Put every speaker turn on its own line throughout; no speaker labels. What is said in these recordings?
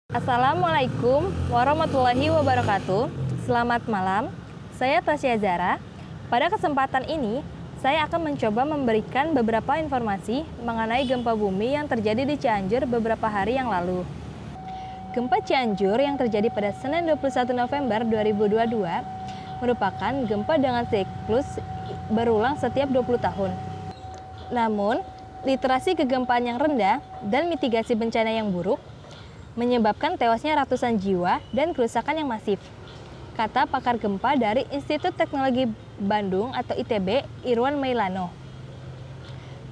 Assalamualaikum warahmatullahi wabarakatuh. Selamat malam, saya Tasya Zara. Pada kesempatan ini, saya akan mencoba memberikan beberapa informasi mengenai gempa bumi yang terjadi di Cianjur beberapa hari yang lalu. Gempa Cianjur yang terjadi pada Senin 21 November 2022 merupakan gempa dengan siklus berulang setiap 20 tahun. Namun, literasi kegempaan yang rendah dan mitigasi bencana yang buruk menyebabkan tewasnya ratusan jiwa dan kerusakan yang masif, kata pakar gempa dari Institut Teknologi Bandung atau ITB, Irwan Mailano.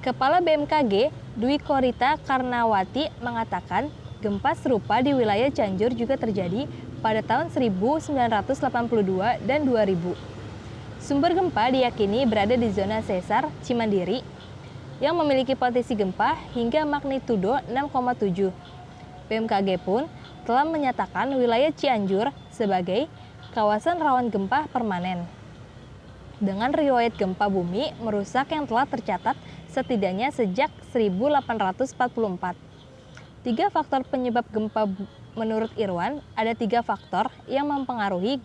Kepala BMKG, Dwi Korita Karnawati mengatakan gempa serupa di wilayah Cianjur juga terjadi pada tahun 1982 dan 2000. Sumber gempa diyakini berada di zona sesar Cimandiri yang memiliki potensi gempa hingga magnitudo 6,7. BMKG pun telah menyatakan wilayah Cianjur sebagai kawasan rawan gempa permanen. Dengan riwayat gempa bumi merusak yang telah tercatat setidaknya sejak 1844. Tiga faktor penyebab gempa menurut Irwan, ada tiga faktor yang mempengaruhi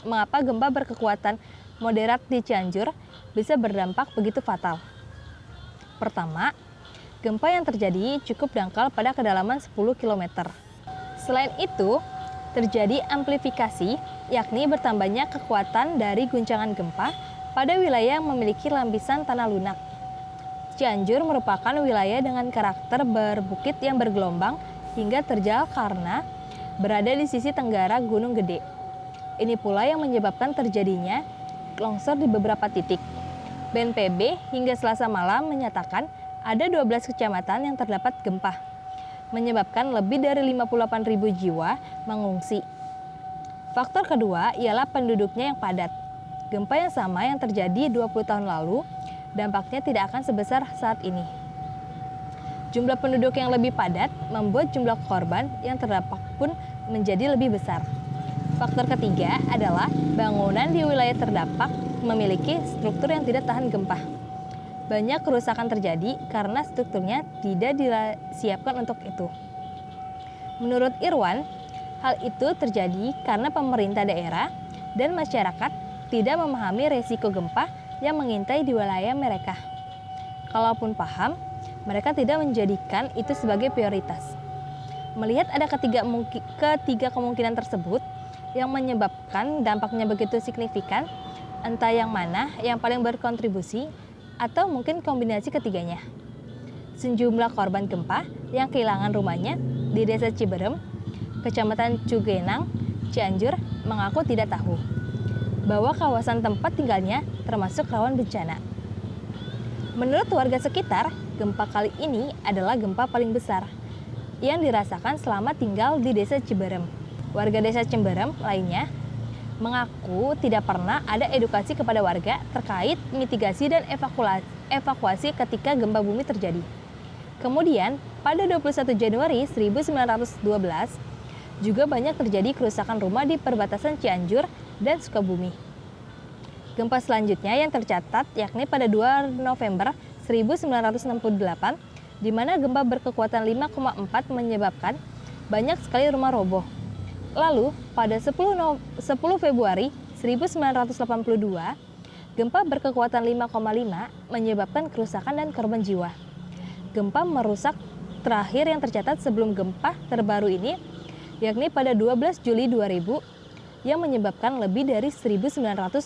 mengapa gempa berkekuatan moderat di Cianjur bisa berdampak begitu fatal. Pertama, gempa yang terjadi cukup dangkal pada kedalaman 10 km. Selain itu, terjadi amplifikasi, yakni bertambahnya kekuatan dari guncangan gempa pada wilayah yang memiliki lapisan tanah lunak. Cianjur merupakan wilayah dengan karakter berbukit yang bergelombang hingga terjal karena berada di sisi tenggara Gunung Gede. Ini pula yang menyebabkan terjadinya longsor di beberapa titik. BNPB hingga Selasa malam menyatakan ada 12 kecamatan yang terdapat gempa, menyebabkan lebih dari 58.000 jiwa mengungsi. Faktor kedua ialah penduduknya yang padat. Gempa yang sama yang terjadi 20 tahun lalu, dampaknya tidak akan sebesar saat ini. Jumlah penduduk yang lebih padat membuat jumlah korban yang terdampak pun menjadi lebih besar. Faktor ketiga adalah bangunan di wilayah terdampak memiliki struktur yang tidak tahan gempa. Banyak kerusakan terjadi karena strukturnya tidak disiapkan untuk itu. Menurut Irwan, hal itu terjadi karena pemerintah daerah dan masyarakat tidak memahami resiko gempa yang mengintai di wilayah mereka. Kalaupun paham, mereka tidak menjadikan itu sebagai prioritas. Melihat ada ketiga kemungkinan tersebut yang menyebabkan dampaknya begitu signifikan, entah yang mana yang paling berkontribusi, atau mungkin kombinasi ketiganya. Sejumlah korban gempa yang kehilangan rumahnya di Desa Ciberem, Kecamatan Cugenang, Cianjur mengaku tidak tahu bahwa kawasan tempat tinggalnya termasuk rawan bencana. Menurut warga sekitar, gempa kali ini adalah gempa paling besar yang dirasakan selama tinggal di Desa Ciberem. Warga Desa Ciberem lainnya mengaku tidak pernah ada edukasi kepada warga terkait mitigasi dan evakuasi ketika gempa bumi terjadi. Kemudian, pada 21 Januari 1912, juga banyak terjadi kerusakan rumah di perbatasan Cianjur dan Sukabumi. Gempa selanjutnya yang tercatat yakni pada 2 November 1968, di mana gempa berkekuatan 5,4 menyebabkan banyak sekali rumah roboh. Lalu, pada 10 Februari 1982, gempa berkekuatan 5,5 menyebabkan kerusakan dan korban jiwa. Gempa merusak terakhir yang tercatat sebelum gempa terbaru ini, yakni pada 12 Juli 2000, yang menyebabkan lebih dari 1.900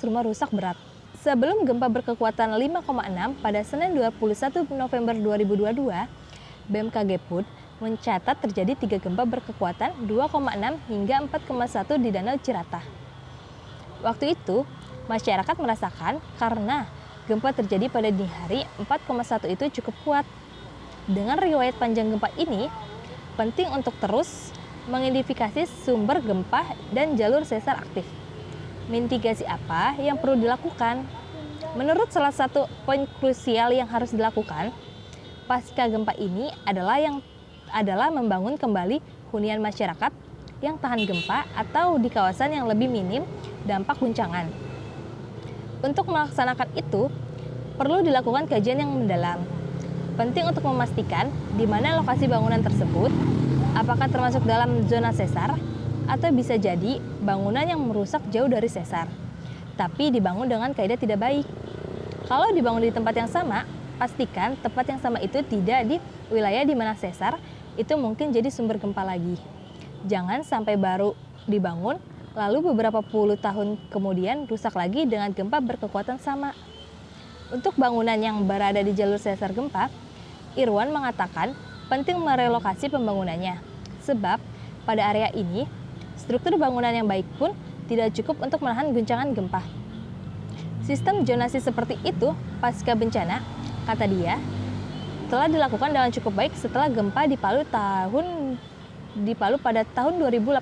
rumah rusak berat. Sebelum gempa berkekuatan 5,6 pada Senin 21 November 2022, BMKG pun mencatat terjadi 3 gempa berkekuatan 2,6 hingga 4,1 di Danau Cirata. Waktu itu, masyarakat merasakan karena gempa terjadi pada dini hari 4,1 itu cukup kuat. Dengan riwayat panjang gempa ini, penting untuk terus mengidentifikasi sumber gempa dan jalur sesar aktif. Mitigasi apa yang perlu dilakukan? Menurut salah satu poin krusial yang harus dilakukan pasca gempa ini adalah membangun kembali hunian masyarakat yang tahan gempa atau di kawasan yang lebih minim dampak guncangan. Untuk melaksanakan itu, perlu dilakukan kajian yang mendalam. Penting untuk memastikan di mana lokasi bangunan tersebut Apakah termasuk dalam zona sesar? Atau bisa jadi bangunan yang merusak jauh dari sesar, tapi dibangun dengan kaidah tidak baik. Kalau dibangun di tempat yang sama, pastikan tempat yang sama itu tidak di wilayah di mana sesar, itu mungkin jadi sumber gempa lagi. Jangan sampai baru dibangun, lalu beberapa puluh tahun kemudian rusak lagi dengan gempa berkekuatan sama. Untuk bangunan yang berada di jalur sesar gempa, Irwan mengatakan penting merelokasi pembangunannya, sebab pada area ini, struktur bangunan yang baik pun tidak cukup untuk menahan guncangan gempa. Sistem zonasi seperti itu pasca bencana, kata dia, telah dilakukan dengan cukup baik setelah gempa di Palu pada tahun 2018.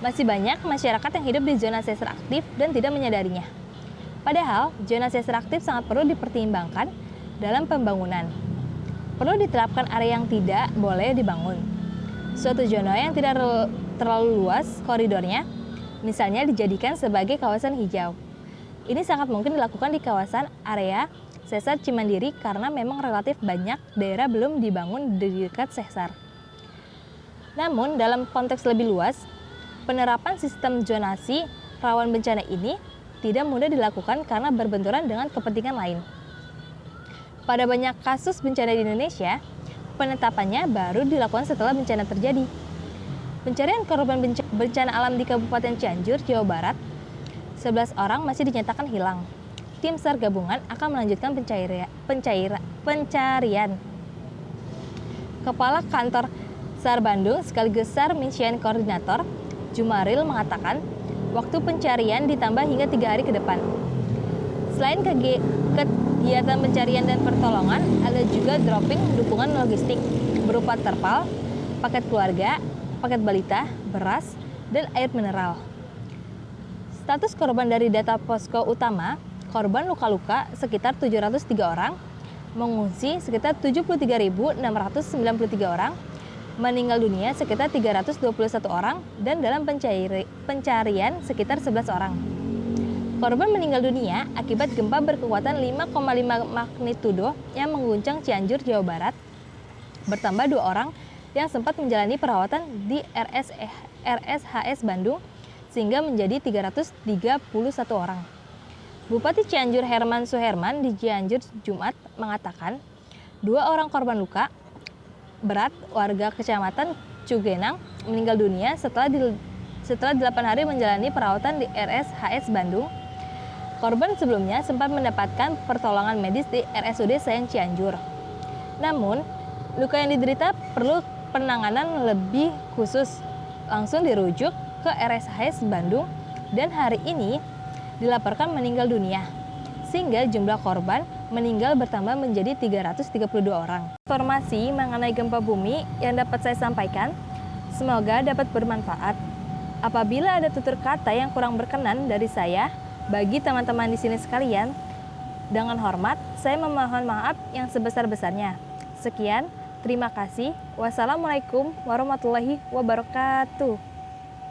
Masih banyak masyarakat yang hidup di zona sesar aktif dan tidak menyadarinya. Padahal, zona sesar aktif sangat perlu dipertimbangkan dalam pembangunan. Perlu diterapkan area yang tidak boleh dibangun. Suatu zona yang tidak terlalu luas koridornya, misalnya dijadikan sebagai kawasan hijau. Ini sangat mungkin dilakukan di kawasan area sesar Cimandiri karena memang relatif banyak daerah belum dibangun di dekat sesar. Namun, dalam konteks lebih luas, penerapan sistem zonasi rawan bencana ini tidak mudah dilakukan karena berbenturan dengan kepentingan lain. Pada banyak kasus bencana di Indonesia, penetapannya baru dilakukan setelah bencana terjadi. Pencarian korban bencana alam di Kabupaten Cianjur, Jawa Barat, 11 orang masih dinyatakan hilang. Tim SAR gabungan akan melanjutkan pencarian. Kepala Kantor SAR Bandung sekaligus SAR Mission Koordinator, Jumaril mengatakan, waktu pencarian ditambah hingga 3 hari ke depan. Selain kegiatan pencarian dan pertolongan, ada juga dropping dukungan logistik berupa terpal, paket keluarga, paket balita, beras, dan air mineral. Status korban dari data posko utama, korban luka-luka sekitar 703 orang, mengungsi sekitar 73.693 orang, meninggal dunia sekitar 321 orang, dan dalam pencarian sekitar 11 orang. Korban meninggal dunia akibat gempa berkekuatan 5,5 magnitudo yang mengguncang Cianjur, Jawa Barat, bertambah 2 orang yang sempat menjalani perawatan di RSHS Bandung, sehingga menjadi 331 orang. Bupati Cianjur Herman Suherman di Cianjur Jumat mengatakan, 2 orang korban luka berat warga Kecamatan Cugenang meninggal dunia setelah 8 hari menjalani perawatan di RSHS Bandung. Korban sebelumnya sempat mendapatkan pertolongan medis di RSUD Sayang Cianjur. Namun, luka yang diderita perlu penanganan lebih khusus, langsung dirujuk ke RSHS Bandung dan hari ini dilaporkan meninggal dunia, sehingga jumlah korban meninggal bertambah menjadi 332 orang. Informasi mengenai gempa bumi yang dapat saya sampaikan, semoga dapat bermanfaat. Apabila ada tutur kata yang kurang berkenan dari saya, bagi teman-teman di sini sekalian, dengan hormat, saya memohon maaf yang sebesar-besarnya. Sekian, terima kasih. Wassalamualaikum warahmatullahi wabarakatuh.